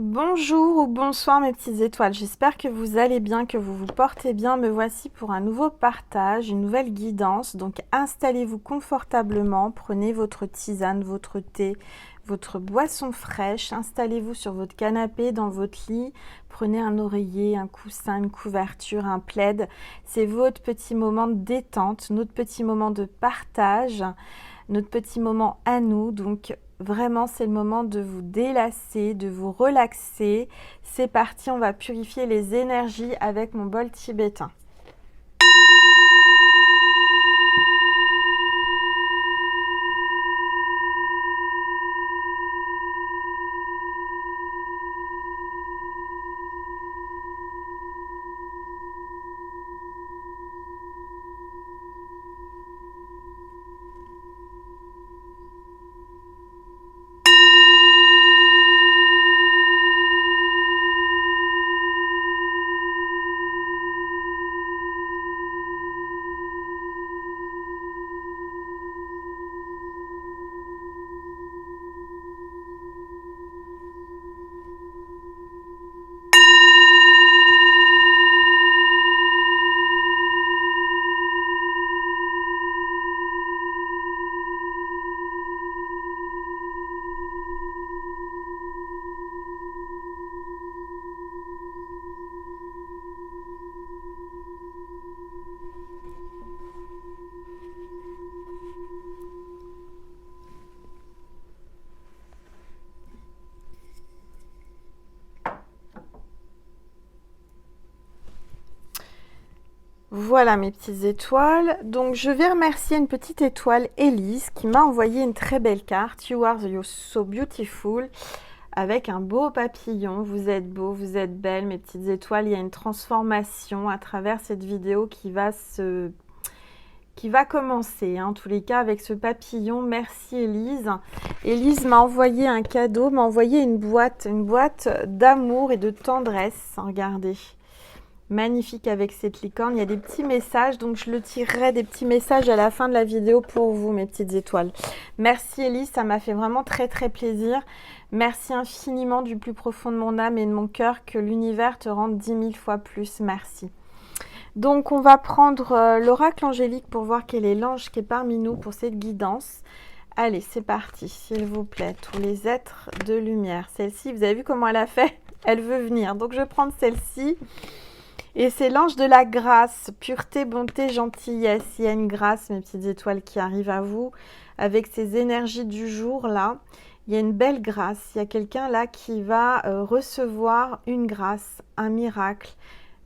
Bonjour ou bonsoir mes petites étoiles, j'espère que vous allez bien, que vous vous portez bien. Me voici pour un nouveau partage, une nouvelle guidance. Donc installez-vous confortablement, prenez votre tisane, votre thé, votre boisson fraîche, installez-vous sur votre canapé, dans votre lit, prenez un oreiller, un coussin, une couverture, un plaid. C'est votre petit moment de détente, notre petit moment de partage, notre petit moment à nous. Donc vraiment, c'est le moment de vous délasser, de vous relaxer. C'est parti, on va purifier les énergies avec mon bol tibétain. Voilà mes petites étoiles. Donc je vais remercier une petite étoile, Elise, qui m'a envoyé une très belle carte. You are so beautiful. Avec un beau papillon. Vous êtes beau, vous êtes belle mes petites étoiles. Il y a une transformation à travers cette vidéo qui va commencer, hein, en tous les cas avec ce papillon. Merci Elise. Elise m'a envoyé un cadeau, m'a envoyé une boîte d'amour et de tendresse. Regardez. Magnifique avec cette licorne. Il y a des petits messages, donc je le tirerai des petits messages à la fin de la vidéo pour vous, mes petites étoiles. Merci Elise, ça m'a fait vraiment très très plaisir. Merci infiniment du plus profond de mon âme et de mon cœur, que l'univers te rende 10 000 fois plus. Merci. Donc on va prendre l'oracle angélique pour voir quel est l'ange qui est parmi nous pour cette guidance. Allez, c'est parti, s'il vous plaît, tous les êtres de lumière. Celle-ci, vous avez vu comment elle a fait? Elle veut venir, donc je vais prendre celle-ci. Et c'est l'ange de la grâce, pureté, bonté, gentillesse. Il y a une grâce, mes petites étoiles, qui arrive à vous avec ces énergies du jour là. Il y a une belle grâce. Il y a quelqu'un là qui va recevoir une grâce, un miracle.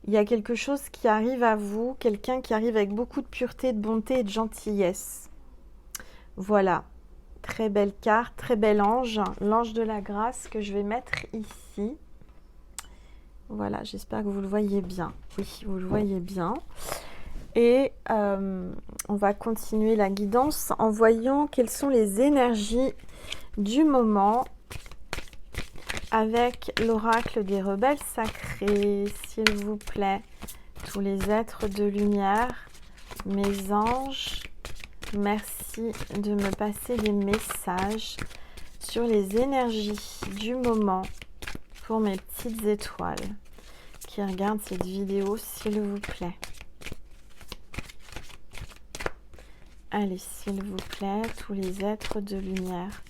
Il y a quelque chose qui arrive à vous, quelqu'un qui arrive avec beaucoup de pureté, de bonté et de gentillesse. Voilà, très belle carte, très bel ange, l'ange de la grâce que je vais mettre ici. Voilà, j'espère que vous le voyez bien. Oui, vous le voyez bien. Et on va continuer la guidance en voyant quelles sont les énergies du moment avec l'oracle des rebelles sacrés. S'il vous plaît, tous les êtres de lumière, mes anges, merci de me passer des messages sur les énergies du moment pour mes petites étoiles qui regardent cette vidéo, s'il vous plaît. Allez, s'il vous plaît, tous les êtres de lumière,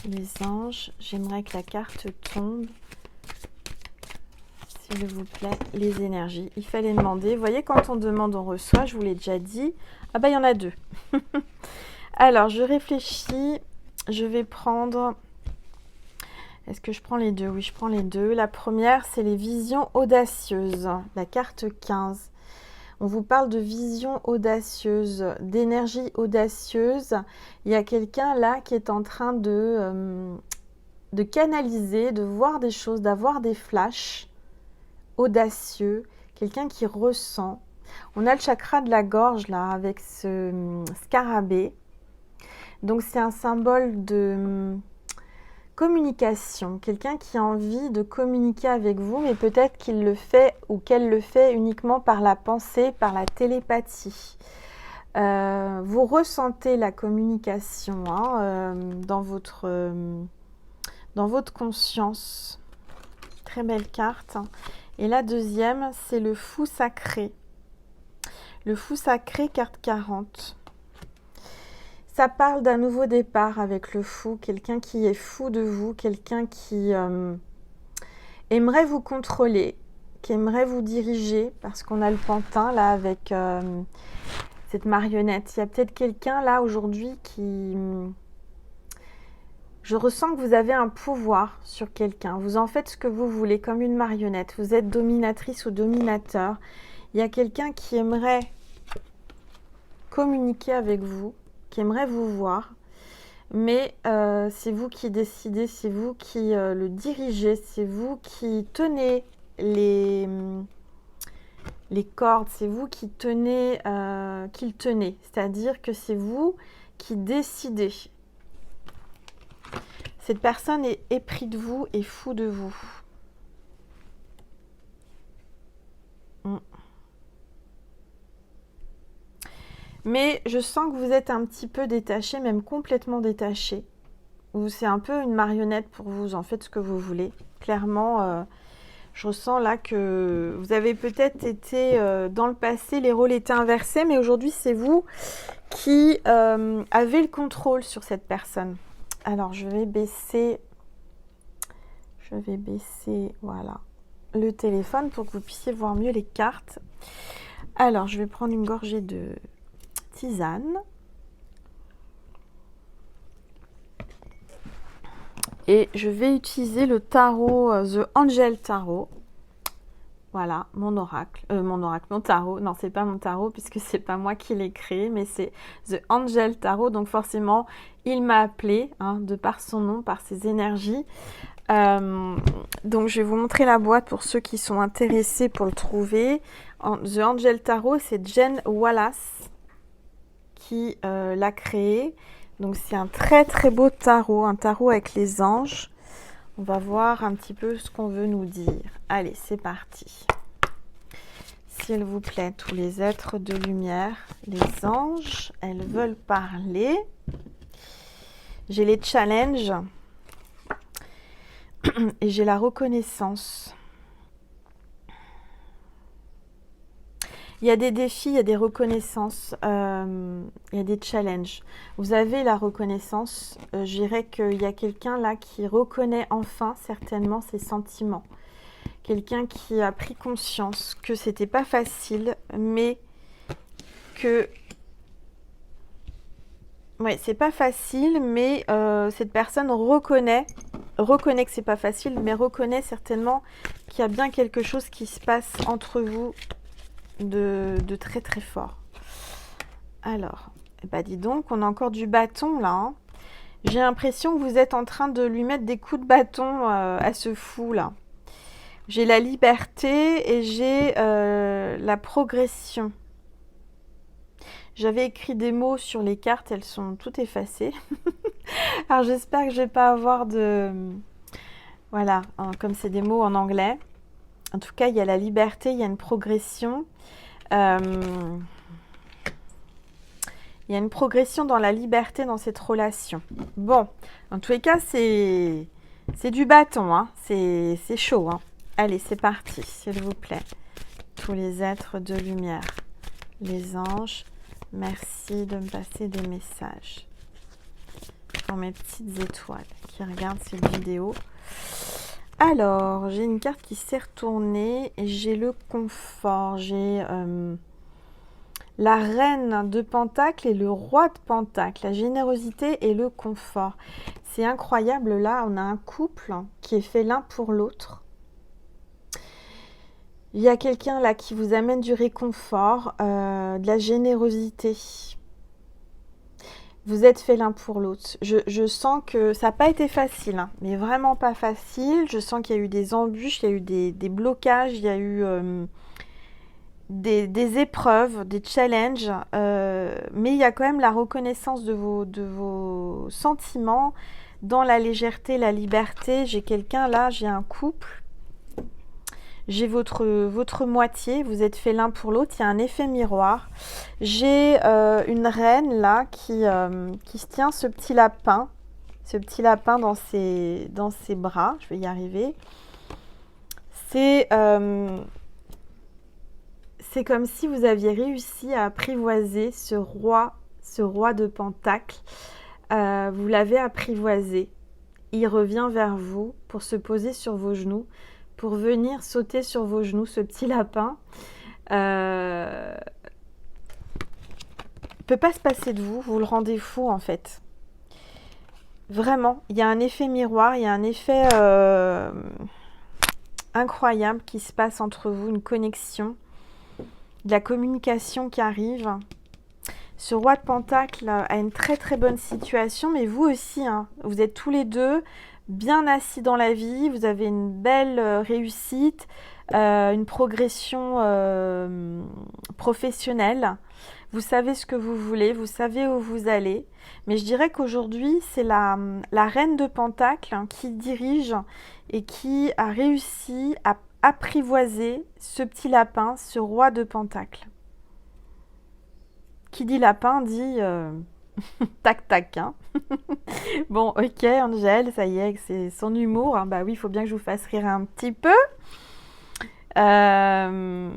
les anges, j'aimerais que la carte tombe. S'il vous plaît, les énergies. Il fallait demander. Vous voyez, quand on demande, on reçoit. Je vous l'ai déjà dit. Ah bah, il y en a deux. Alors, je réfléchis. Je vais prendre... Est-ce que je prends les deux? Oui, je prends les deux. La première, c'est les visions audacieuses. La carte 15. On vous parle de vision audacieuse, d'énergie audacieuse. Il y a quelqu'un là qui est en train de canaliser, de voir des choses, d'avoir des flashs audacieux. Quelqu'un qui ressent. On a le chakra de la gorge là avec ce scarabée. Donc c'est un symbole de communication, quelqu'un qui a envie de communiquer avec vous, mais peut-être qu'il le fait ou qu'elle le fait uniquement par la pensée, par la télépathie. Vous ressentez la communication hein, dans votre conscience. très belle carte. Et la deuxième, c'est le fou sacré. Le fou sacré, carte 40. Ça parle d'un nouveau départ avec le fou, quelqu'un qui est fou de vous, quelqu'un qui aimerait vous contrôler, qui aimerait vous diriger, parce qu'on a le pantin là avec cette marionnette. Il y a peut-être quelqu'un là aujourd'hui qui... Je ressens que vous avez un pouvoir sur quelqu'un. Vous en faites ce que vous voulez, comme une marionnette. Vous êtes dominatrice ou dominateur. Il y a quelqu'un qui aimerait communiquer avec vous, qui aimerait vous voir. Mais c'est vous qui décidez, c'est vous qui le dirigez, c'est vous qui tenez les cordes, c'est vous qui tenez, qui le tenez. C'est-à-dire que c'est vous qui décidez. Cette personne est épris de vous et fou de vous. Mais je sens que vous êtes un petit peu détaché, même complètement détaché. Ou c'est un peu une marionnette pour vous, en faites ce que vous voulez. Clairement, je ressens là que vous avez peut-être été dans le passé, les rôles étaient inversés, mais aujourd'hui c'est vous qui avez le contrôle sur cette personne. Alors je vais baisser, voilà, le téléphone pour que vous puissiez voir mieux les cartes. Alors je vais prendre une gorgée de tisane. Et je vais utiliser le tarot, The Angel Tarot. Voilà, mon tarot. Non, c'est pas mon tarot puisque c'est pas moi qui l'ai créé, mais c'est The Angel Tarot. Donc forcément, il m'a appelé, hein, de par son nom, par ses énergies. Donc je vais vous montrer la boîte pour ceux qui sont intéressés pour le trouver. The Angel Tarot, c'est Jen Wallace qui l'a créé. Donc c'est un très très beau tarot, un tarot avec les anges. On va voir un petit peu ce qu'on veut nous dire. Allez, c'est parti. S'il vous plaît, tous les êtres de lumière, les anges, elles veulent parler. J'ai les challenges et j'ai la reconnaissance. Il y a des défis, il y a des reconnaissances, il y a des challenges. Vous avez la reconnaissance, je dirais qu'il y a quelqu'un là qui reconnaît enfin certainement ses sentiments. Quelqu'un qui a pris conscience que c'était pas facile, mais que... Ouais, c'est pas facile, mais cette personne reconnaît que c'est pas facile, mais reconnaît certainement qu'il y a bien quelque chose qui se passe entre vous de très très fort. Alors, bah dis donc, on a encore du bâton là. Hein. J'ai l'impression que vous êtes en train de lui mettre des coups de bâton à ce fou là. J'ai la liberté et j'ai la progression. J'avais écrit des mots sur les cartes, elles sont toutes effacées. Alors j'espère que je vais pas avoir de... Voilà, hein, comme c'est des mots en anglais. En tout cas, il y a la liberté, il y a une progression. Il y a une progression dans la liberté dans cette relation. Bon, en tous les cas, c'est du bâton, hein. C'est chaud. Hein. Allez, c'est parti, s'il vous plaît. Tous les êtres de lumière, les anges, merci de me passer des messages. Pour mes petites étoiles qui regardent cette vidéo. Alors, j'ai une carte qui s'est retournée et j'ai le confort. J'ai la reine de Pentacle et le roi de Pentacle. La générosité et le confort. C'est incroyable. Là, on a un couple qui est fait l'un pour l'autre. Il y a quelqu'un là qui vous amène du réconfort, de la générosité. Vous êtes fait l'un pour l'autre. Je sens que ça n'a pas été facile, hein, mais vraiment pas facile. Je sens qu'il y a eu des embûches, il y a eu des blocages, il y a eu des épreuves, des challenges. Mais il y a quand même la reconnaissance de vos sentiments dans la légèreté, la liberté. J'ai quelqu'un là, j'ai un couple. J'ai votre moitié, vous êtes fait l'un pour l'autre, il y a un effet miroir. J'ai une reine là qui se tient ce petit lapin dans ses bras, je vais y arriver. C'est comme si vous aviez réussi à apprivoiser ce roi de Pentacle. Vous l'avez apprivoisé. Il revient vers vous pour se poser sur vos genoux, pour venir sauter sur vos genoux, ce petit lapin. Peut pas se passer de vous, vous le rendez fou en fait. Vraiment, il y a un effet miroir, il y a un effet incroyable qui se passe entre vous, une connexion, de la communication qui arrive. Ce roi de Pentacle a une très très bonne situation, mais vous aussi, hein, vous êtes tous les deux bien assis dans la vie, vous avez une belle réussite, une progression professionnelle. Vous savez ce que vous voulez, vous savez où vous allez. Mais je dirais qu'aujourd'hui, c'est la reine de Pentacle qui dirige et qui a réussi à apprivoiser ce petit lapin, ce roi de Pentacle. Qui dit lapin dit tac tac. Hein. Bon, ok, Angèle, ça y est, c'est son humour. Hein. Bah oui, il faut bien que je vous fasse rire un petit peu. Je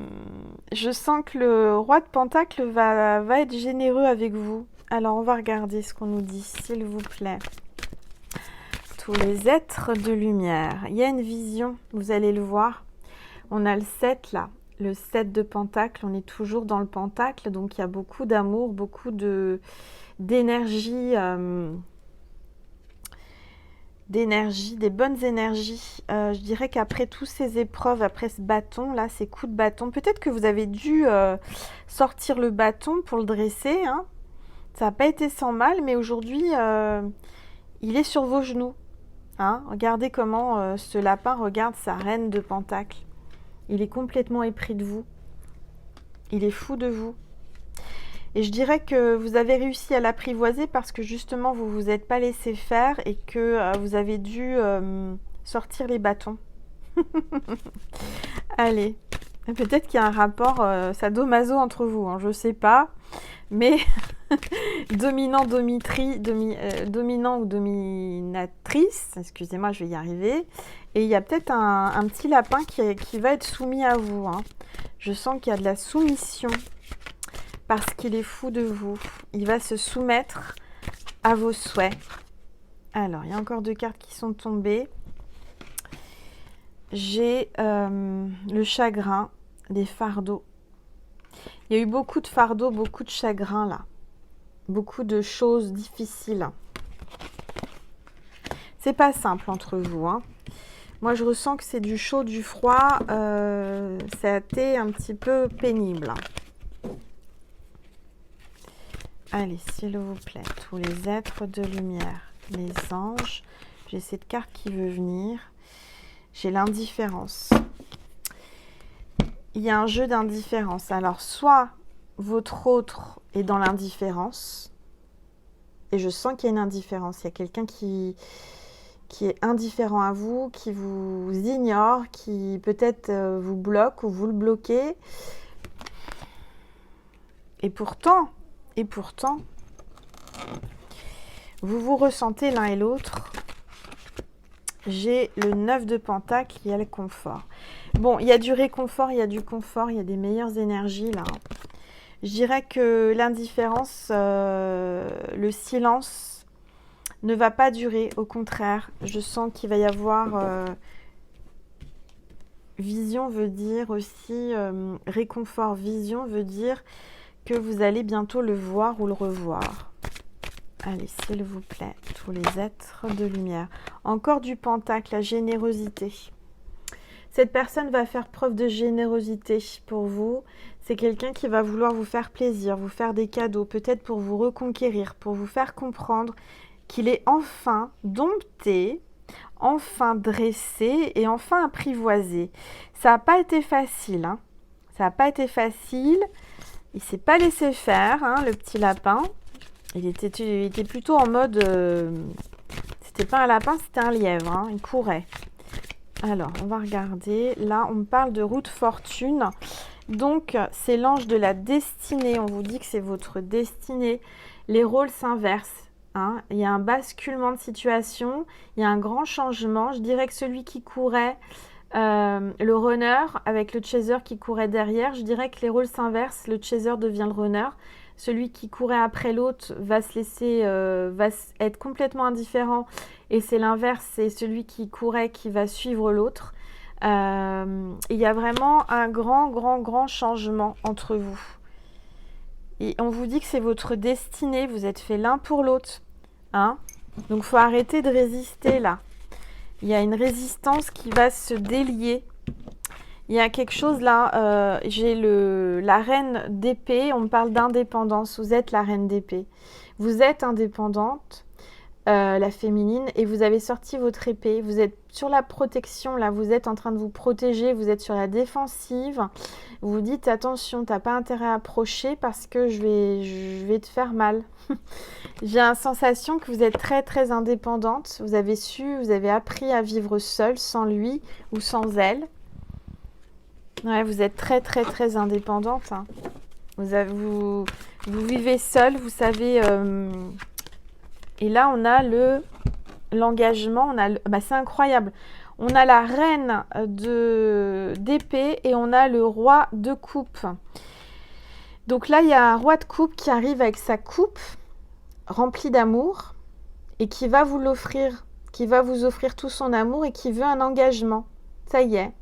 sens que le roi de Pentacle va être généreux avec vous. Alors, on va regarder ce qu'on nous dit, s'il vous plaît. Tous les êtres de lumière. Il y a une vision, vous allez le voir. On a le 7 là, le 7 de Pentacle. On est toujours dans le Pentacle, donc il y a beaucoup d'amour, beaucoup d'énergie. Des bonnes énergies. Je dirais qu'après toutes ces épreuves, après ce bâton, là, ces coups de bâton, peut-être que vous avez dû sortir le bâton pour le dresser. Hein. Ça n'a pas été sans mal, mais aujourd'hui, il est sur vos genoux. Hein. Regardez comment ce lapin regarde sa reine de Pentacle. Il est complètement épris de vous. Il est fou de vous. Et je dirais que vous avez réussi à l'apprivoiser parce que justement, vous ne vous êtes pas laissé faire et que vous avez dû sortir les bâtons. Allez, peut-être qu'il y a un rapport sadomaso entre vous, hein, je ne sais pas. Mais dominant ou dominatrice, excusez-moi, je vais y arriver. Et il y a peut-être un petit lapin qui va être soumis à vous. Hein. Je sens qu'il y a de la soumission. Parce qu'il est fou de vous. Il va se soumettre à vos souhaits. Alors, il y a encore 2 cartes qui sont tombées. J'ai le chagrin, des fardeaux. Il y a eu beaucoup de fardeaux, beaucoup de chagrin là. Beaucoup de choses difficiles. C'est pas simple entre vous. Hein. Moi, je ressens que c'est du chaud, du froid. Ça a été un petit peu pénible. Allez, s'il vous plaît, tous les êtres de lumière, les anges. J'ai cette carte qui veut venir. J'ai l'indifférence. Il y a un jeu d'indifférence. Alors, soit votre autre est dans l'indifférence, et je sens qu'il y a une indifférence. Il y a quelqu'un qui est indifférent à vous, qui vous ignore, qui peut-être vous bloque ou vous le bloquez. Et pourtant, vous vous ressentez l'un et l'autre. J'ai le 9 de Pentacle, il y a le confort. Bon, il y a du réconfort, il y a du confort, il y a des meilleures énergies là. Je dirais que l'indifférence, le silence ne va pas durer. Au contraire, je sens qu'il va y avoir... vision veut dire aussi réconfort. Vision veut dire que vous allez bientôt le voir ou le revoir. Allez, s'il vous plaît, tous les êtres de lumière. Encore du Pentacle, la générosité. Cette personne va faire preuve de générosité pour vous. C'est quelqu'un qui va vouloir vous faire plaisir, vous faire des cadeaux, peut-être pour vous reconquérir, pour vous faire comprendre qu'il est enfin dompté, enfin dressé et enfin apprivoisé. Ça n'a pas été facile. Hein. Ça n'a pas été facile. Il ne s'est pas laissé faire, hein, le petit lapin. Il était plutôt en mode... c'était pas un lapin, c'était un lièvre. Hein, il courait. Alors, on va regarder. Là, on me parle de roue de fortune. Donc, c'est l'ange de la destinée. On vous dit que c'est votre destinée. Les rôles s'inversent. Hein. Il y a un basculement de situation. Il y a un grand changement. Je dirais que celui qui courait Le runner avec le chaser qui courait derrière, je dirais que les rôles s'inversent, le chaser devient le runner. Celui qui courait après l'autre va se laisser, être complètement indifférent, et c'est l'inverse, c'est celui qui courait qui va suivre l'autre. Il y a vraiment un grand changement entre vous. Et on vous dit que c'est votre destinée, vous êtes fait l'un pour l'autre. Hein? Donc il faut arrêter de résister là. Il y a une résistance qui va se délier. Il y a quelque chose là, j'ai la reine d'épée, on me parle d'indépendance, vous êtes la reine d'épée. Vous êtes indépendante, la féminine, et vous avez sorti votre épée, vous êtes sur la protection, là, vous êtes en train de vous protéger, vous êtes sur la défensive, vous dites attention, t'as pas intérêt à approcher parce que je vais te faire mal. J'ai la sensation que vous êtes très indépendante, vous avez appris à vivre seule, sans lui ou sans elle. Ouais, vous êtes très indépendante. Hein. Vous vivez seule, vous savez. Et là, on a l'engagement. C'est incroyable. On a la reine d'épée et on a le roi de coupe. Donc là, il y a un roi de coupe qui arrive avec sa coupe remplie d'amour et qui va vous l'offrir, qui va vous offrir tout son amour et qui veut un engagement. Ça y est,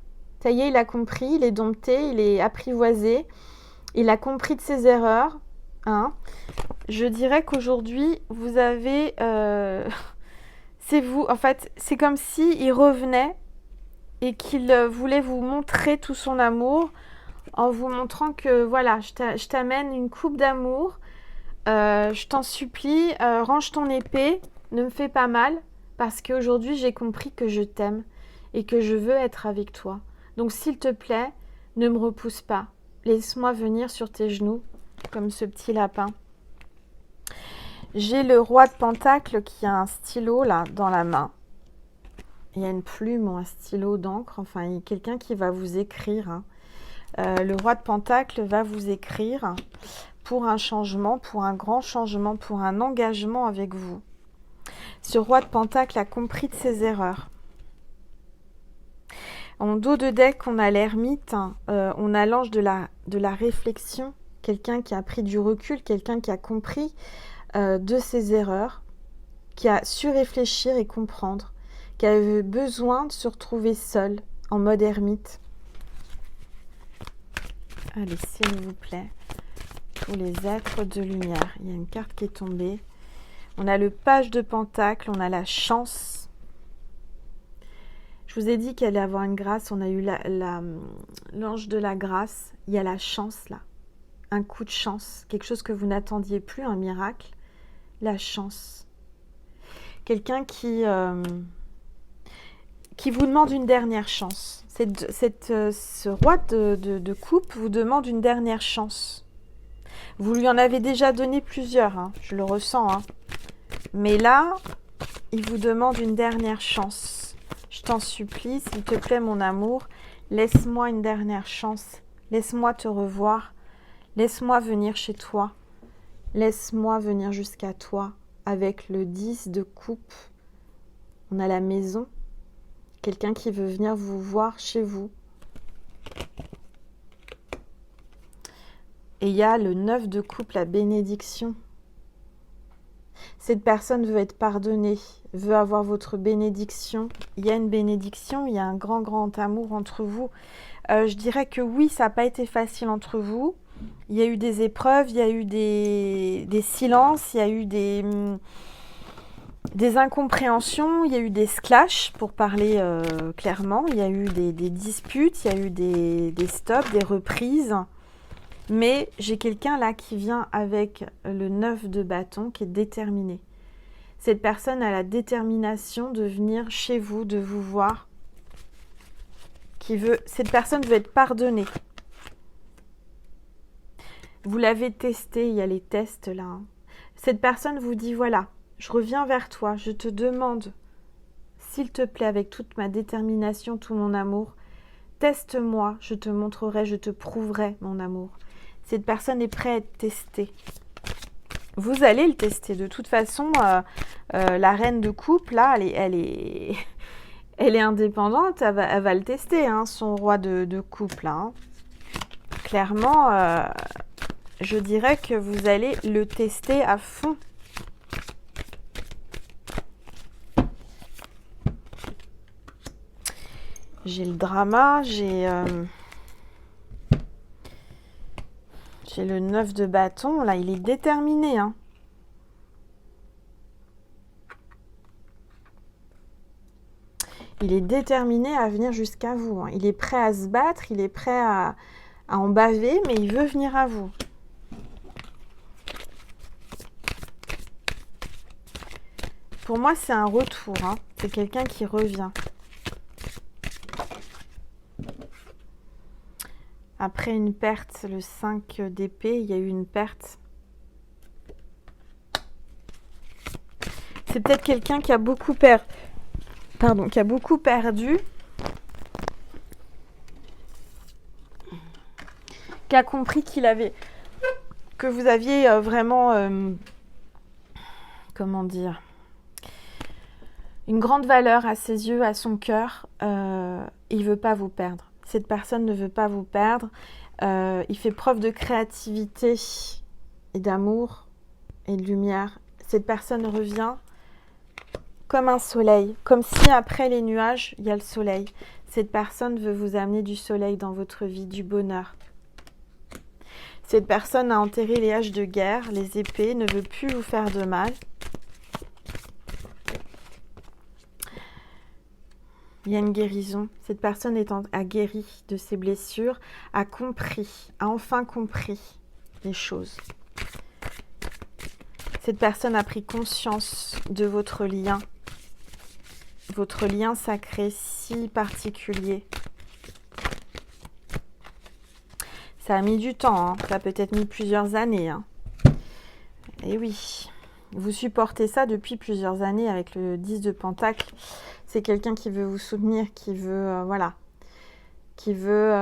il a compris, il est dompté, il est apprivoisé, il a compris de ses erreurs. Hein. Je dirais qu'aujourd'hui, vous avez... c'est vous, en fait, c'est comme s'il revenait et qu'il voulait vous montrer tout son amour en vous montrant que, voilà, je t'amène une coupe d'amour, je t'en supplie, range ton épée, ne me fais pas mal, parce qu'aujourd'hui, j'ai compris que je t'aime et que je veux être avec toi. Donc, s'il te plaît, ne me repousse pas. Laisse-moi venir sur tes genoux, comme ce petit lapin. J'ai le roi de Pentacle qui a un stylo, là, dans la main. Il y a une plume ou un stylo d'encre. Enfin, il y a quelqu'un qui va vous écrire. Hein. Le roi de Pentacle va vous écrire pour un changement, pour un grand changement, pour un engagement avec vous. Ce roi de Pentacle a compris de ses erreurs. En dos de deck, on a l'ermite, on a l'ange de la réflexion, quelqu'un qui a pris du recul, quelqu'un qui a compris de ses erreurs, qui a su réfléchir et comprendre, qui avait besoin de se retrouver seul, en mode ermite. Allez, s'il vous plaît, tous les êtres de lumière. Il y a une carte qui est tombée. On a le page de Pentacle, on a la chance. Je vous ai dit qu'il allait y avoir une grâce, on a eu l'ange de la grâce. Il y a la chance là, un coup de chance, quelque chose que vous n'attendiez plus, un miracle. La chance. Quelqu'un qui vous demande une dernière chance. Ce roi de coupe vous demande une dernière chance. Vous lui en avez déjà donné plusieurs, hein, je le ressens. Hein. Mais là, il vous demande une dernière chance. Je t'en supplie, s'il te plaît, mon amour, laisse-moi une dernière chance. Laisse-moi te revoir. Laisse-moi venir chez toi. Laisse-moi venir jusqu'à toi. Avec le 10 de coupe, on a la maison. Quelqu'un qui veut venir vous voir chez vous. Et il y a le 9 de coupe, la bénédiction. Cette personne veut être pardonnée, veut avoir votre bénédiction. Il y a une bénédiction, il y a un grand amour entre vous. Je dirais que oui, ça n'a pas été facile entre vous. Il y a eu des épreuves, il y a eu des silences, il y a eu des incompréhensions, il y a eu des clashs, pour parler clairement. Il y a eu des disputes, il y a eu des stops, des reprises. Mais j'ai quelqu'un là qui vient avec le 9 de bâton qui est déterminé. Cette personne a la détermination de venir chez vous, de vous voir. Cette personne veut être pardonnée. Vous l'avez testé, il y a les tests là. Hein. Cette personne vous dit, voilà, je reviens vers toi, je te demande, s'il te plaît, avec toute ma détermination, tout mon amour, teste-moi, je te montrerai, je te prouverai mon amour. Cette personne est prête à être testée. Vous allez le tester. De toute façon, la reine de coupe, là, elle Elle est indépendante, elle va le tester, hein, son roi de couple. Hein. Clairement, je dirais que vous allez le tester à fond. J'ai le drama, j'ai le 9 de bâton. Là, il est déterminé. Hein. Il est déterminé à venir jusqu'à vous. Hein. Il est prêt à se battre, il est prêt à en baver, mais il veut venir à vous. Pour moi, c'est un retour. Hein. C'est quelqu'un qui revient. Après une perte, le 5 d'épée, il y a eu une perte. C'est peut-être quelqu'un qui a beaucoup perdu. Pardon, qui a beaucoup perdu. Qui a compris que vous aviez vraiment, comment dire, une grande valeur à ses yeux, à son cœur. Il ne veut pas vous perdre. Cette personne ne veut pas vous perdre. Il fait preuve de créativité et d'amour et de lumière. Cette personne revient comme un soleil, comme si après les nuages, il y a le soleil. Cette personne veut vous amener du soleil dans votre vie, du bonheur. Cette personne a enterré les haches de guerre, les épées, ne veut plus vous faire de mal. Il y a une guérison. Cette personne a guéri de ses blessures, a enfin compris les choses. Cette personne a pris conscience de votre lien sacré si particulier. Ça a mis du temps, hein. Ça a peut-être mis plusieurs années. Hein. Et oui, vous supportez ça depuis plusieurs années avec le 10 de Pentacle. C'est quelqu'un qui veut vous soutenir, qui veut, qui veut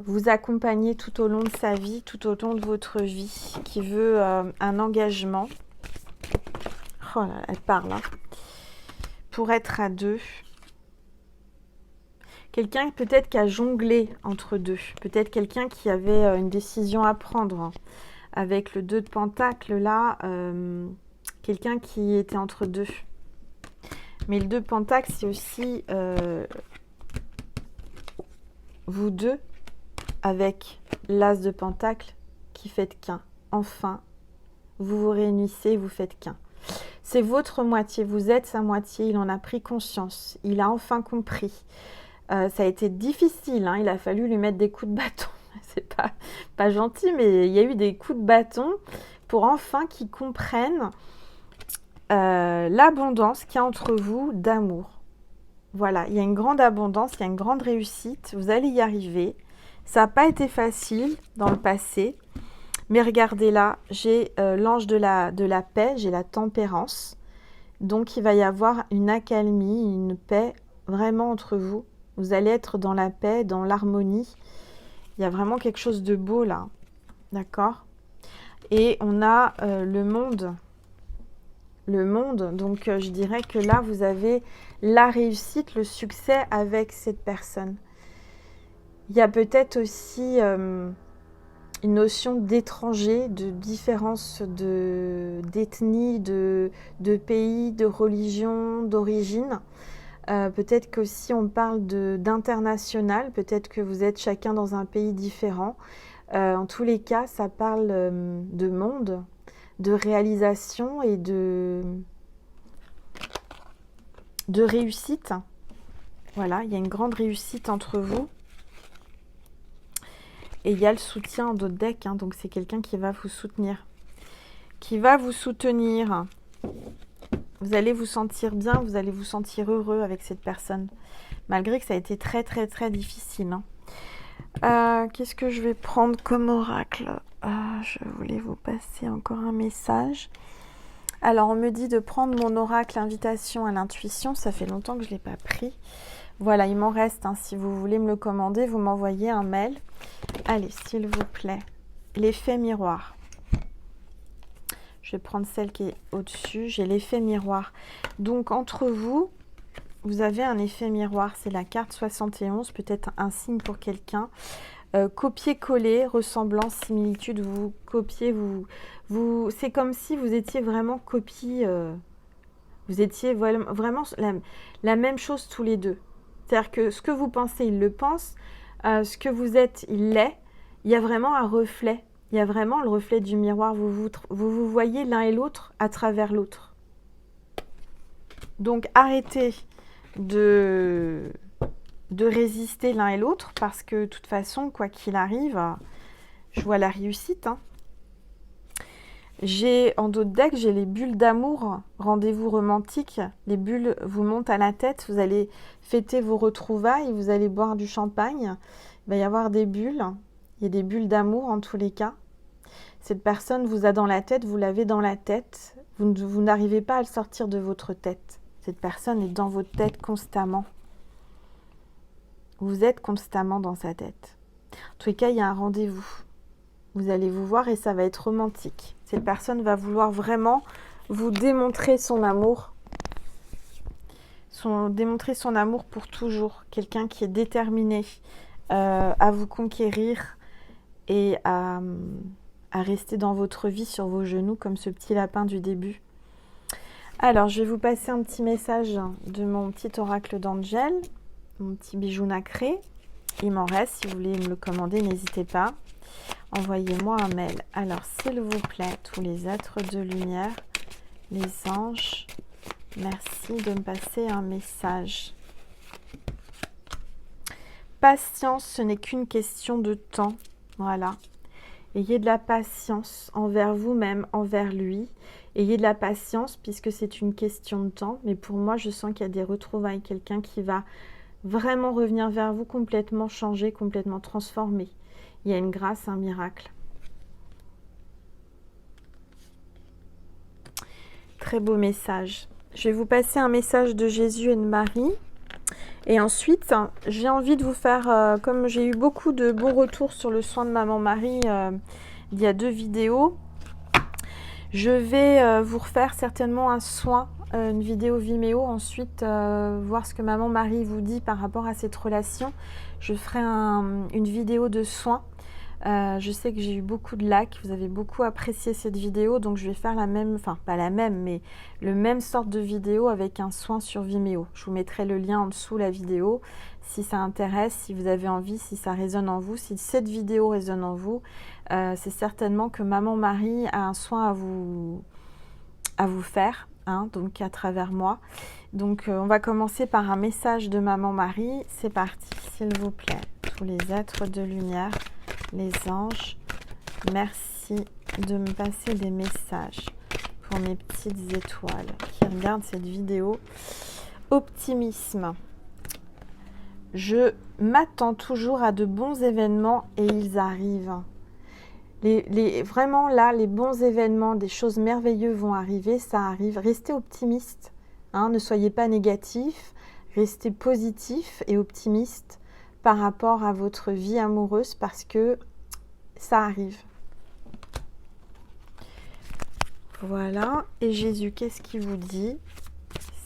vous accompagner tout au long de sa vie, tout au long de votre vie, qui veut un engagement. Oh là, elle parle, hein. Pour être à deux. Quelqu'un peut-être qui a jonglé entre deux. Peut-être quelqu'un qui avait une décision à prendre. Hein. Avec le 2 de Pentacle, là, quelqu'un qui était entre deux. Mais le 2 de Pentacle, c'est aussi vous deux avec l'As de Pentacle qui faites qu'un. Enfin, vous vous réunissez, vous faites qu'un. C'est votre moitié, vous êtes sa moitié, il en a pris conscience, il a enfin compris. Ça a été difficile, hein, il a fallu lui mettre des coups de bâton. C'est pas gentil, mais il y a eu des coups de bâton pour enfin qu'ils comprennent l'abondance qu'il y a entre vous d'amour. Voilà, il y a une grande abondance, il y a une grande réussite, vous allez y arriver. Ça n'a pas été facile dans le passé, mais regardez là, j'ai l'ange de la paix, j'ai la tempérance. Donc il va y avoir une accalmie, une paix vraiment entre vous. Vous allez être dans la paix, dans l'harmonie. Il y a vraiment quelque chose de beau là, d'accord? Et on a le monde. Le monde, donc je dirais que là, vous avez la réussite, le succès avec cette personne. Il y a peut-être aussi une notion d'étranger, de différence d'ethnie, de pays, de religion, d'origine. Peut-être qu'aussi on parle d'international, peut-être que vous êtes chacun dans un pays différent. En tous les cas, ça parle de monde, de réalisation et de réussite. Voilà, il y a une grande réussite entre vous. Et il y a le soutien en d'autres decks, hein, donc c'est quelqu'un qui va vous soutenir. Qui va vous soutenir. Vous allez vous sentir bien, vous allez vous sentir heureux avec cette personne. Malgré que ça a été très très très difficile. Hein. Qu'est-ce que je vais prendre comme oracle? Je voulais vous passer encore un message. Alors, on me dit de prendre mon oracle invitation à l'intuition. Ça fait longtemps que je ne l'ai pas pris. Voilà, il m'en reste. Hein. Si vous voulez me le commander, vous m'envoyez un mail. Allez, s'il vous plaît. L'effet miroir. Je vais prendre celle qui est au-dessus. J'ai l'effet miroir. Donc, entre vous, vous avez un effet miroir. C'est la carte 71, peut-être un signe pour quelqu'un. Copier-coller, ressemblance, similitude, vous copiez, c'est comme si vous étiez vraiment copie, vous étiez vraiment la même chose tous les deux. C'est-à-dire que ce que vous pensez, il le pense, ce que vous êtes, il l'est. Il y a vraiment un reflet, il y a vraiment le reflet du miroir, vous voyez l'un et l'autre à travers l'autre. Donc arrêtez de résister l'un et l'autre, parce que de toute façon, quoi qu'il arrive, je vois la réussite. Hein. J'ai en d'autres decks, j'ai les bulles d'amour, rendez-vous romantique. Les bulles vous montent à la tête, vous allez fêter vos retrouvailles, vous allez boire du champagne. Il va y avoir des bulles, il y a des bulles d'amour en tous les cas. Cette personne vous a dans la tête, vous l'avez dans la tête, vous n'arrivez pas à le sortir de votre tête. Cette personne est dans votre tête constamment. Vous êtes constamment dans sa tête. En tous les cas, il y a un rendez-vous. Vous allez vous voir et ça va être romantique. Cette personne va vouloir vraiment vous démontrer son amour. Démontrer son amour pour toujours. Quelqu'un qui est déterminé à vous conquérir et à rester dans votre vie sur vos genoux comme ce petit lapin du début. Alors, je vais vous passer un petit message de mon petit oracle d'Angel. Mon petit bijou nacré. Il m'en reste, si vous voulez me le commander, n'hésitez pas. Envoyez-moi un mail. Alors, s'il vous plaît, tous les êtres de lumière, les anges, merci de me passer un message. Patience, ce n'est qu'une question de temps. Voilà. Ayez de la patience envers vous-même, envers lui. Ayez de la patience puisque c'est une question de temps. Mais pour moi, je sens qu'il y a des retrouvailles. Quelqu'un qui va vraiment revenir vers vous complètement changé, complètement transformé. Il y a une grâce, un miracle. Très beau message. Je vais vous passer un message de Jésus et de Marie. Et ensuite, j'ai envie de vous faire, comme j'ai eu beaucoup de bons retours sur le soin de Maman Marie il y a 2 vidéos, je vais vous refaire certainement un soin, une vidéo Vimeo, ensuite voir ce que Maman Marie vous dit par rapport à cette relation. Je ferai une vidéo de soin. Je sais que j'ai eu beaucoup de likes, vous avez beaucoup apprécié cette vidéo, donc je vais faire la même, enfin pas la même, mais le même sorte de vidéo avec un soin sur Vimeo. Je vous mettrai le lien en dessous la vidéo, si ça intéresse, si vous avez envie, si ça résonne en vous, si cette vidéo résonne en vous, c'est certainement que Maman Marie a un soin à vous faire, hein, donc à travers moi. Donc on va commencer par un message de Maman Marie. C'est parti, s'il vous plaît, tous les êtres de lumière, les anges, merci de me passer des messages pour mes petites étoiles qui regardent cette vidéo. Optimisme. Je m'attends toujours à de bons événements et ils arrivent. Vraiment là, les bons événements, des choses merveilleuses vont arriver, ça arrive. Restez optimiste, hein, ne soyez pas négatif, restez positif et optimiste par rapport à votre vie amoureuse parce que ça arrive. Voilà. Et Jésus, qu'est-ce qu'il vous dit?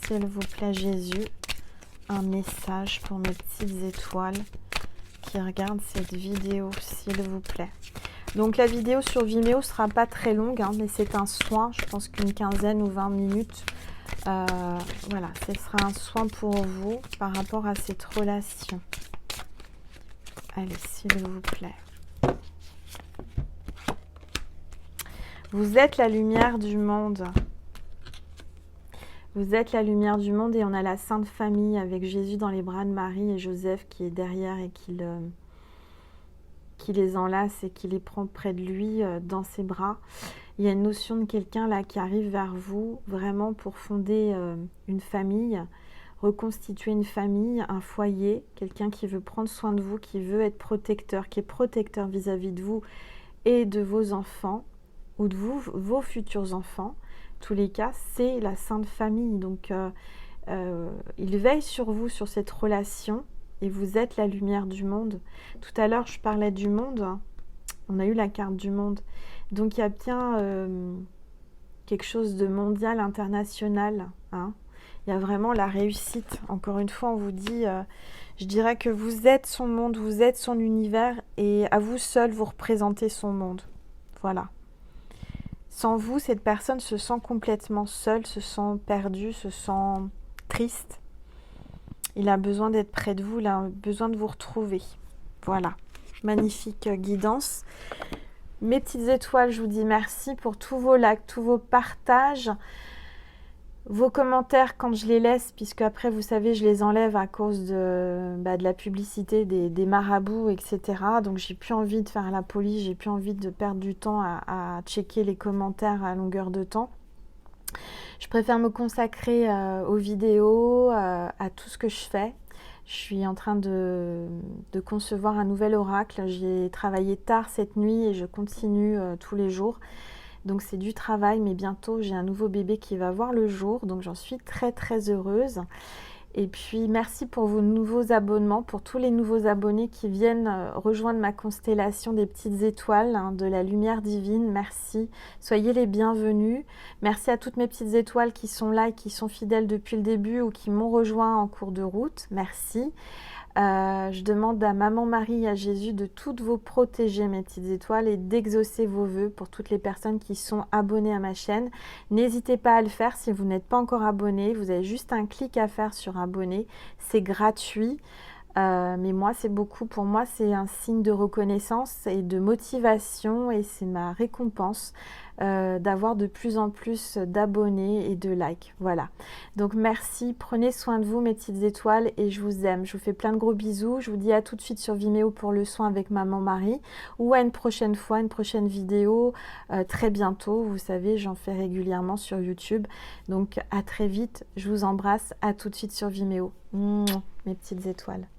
S'il vous plaît, Jésus, un message pour mes petites étoiles qui regardent cette vidéo, s'il vous plaît. Donc la vidéo sur Vimeo sera pas très longue, hein, mais c'est un soin, je pense qu'une 15aine ou 20 minutes. Voilà, ce sera un soin pour vous par rapport à cette relation. Allez, s'il vous plaît. Vous êtes la lumière du monde. Vous êtes la lumière du monde et on a la Sainte Famille avec Jésus dans les bras de Marie et Joseph qui est derrière et qui les enlace et qui les prend près de lui dans ses bras. Il y a une notion de quelqu'un là qui arrive vers vous vraiment pour fonder une famille, reconstituer une famille, un foyer, quelqu'un qui veut prendre soin de vous, qui veut être protecteur, qui est protecteur vis-à-vis de vous et de vos enfants ou de vous, vos futurs enfants. Tous les cas, c'est la Sainte Famille. Donc, il veille sur vous, sur cette relation. Et vous êtes la lumière du monde. Tout à l'heure, je parlais du monde. On a eu la carte du monde. Donc, il y a bien quelque chose de mondial, international. Hein. Il y a vraiment la réussite. Encore une fois, on vous dit, je dirais que vous êtes son monde, vous êtes son univers et à vous seul, vous représentez son monde. Voilà. Sans vous, cette personne se sent complètement seule, se sent perdue, se sent triste. Il a besoin d'être près de vous, il a besoin de vous retrouver. Voilà. Magnifique guidance. Mes petites étoiles, je vous dis merci pour tous vos likes, tous vos partages, vos commentaires quand je les laisse, puisque après, vous savez, je les enlève à cause de la publicité des marabouts, etc. Donc, j'ai plus envie de faire la police, j'ai plus envie de perdre du temps à checker les commentaires à longueur de temps. Je préfère me consacrer aux vidéos, à tout ce que je fais. Je suis en train de concevoir un nouvel oracle. J'ai travaillé tard cette nuit et je continue tous les jours. Donc c'est du travail, mais bientôt j'ai un nouveau bébé qui va voir le jour. Donc j'en suis très très heureuse. Et puis merci pour vos nouveaux abonnements, pour tous les nouveaux abonnés qui viennent rejoindre ma constellation des petites étoiles, hein, de la lumière divine. Merci, soyez les bienvenus. Merci à toutes mes petites étoiles qui sont là et qui sont fidèles depuis le début ou qui m'ont rejoint en cours de route. Merci. Je demande à Maman Marie et à Jésus de toutes vous protéger, mes petites étoiles, et d'exaucer vos vœux pour toutes les personnes qui sont abonnées à ma chaîne. N'hésitez pas à le faire si vous n'êtes pas encore abonné. Vous avez juste un clic à faire sur abonner. C'est gratuit. Mais moi, c'est beaucoup. Pour moi, c'est un signe de reconnaissance et de motivation et c'est ma récompense d'avoir de plus en plus d'abonnés et de likes. Voilà. Donc, merci. Prenez soin de vous, mes petites étoiles, et je vous aime. Je vous fais plein de gros bisous. Je vous dis à tout de suite sur Vimeo pour le soin avec Maman Marie ou à une prochaine fois, une prochaine vidéo très bientôt. Vous savez, j'en fais régulièrement sur YouTube. Donc, à très vite. Je vous embrasse. À tout de suite sur Vimeo. Mouah, mes petites étoiles.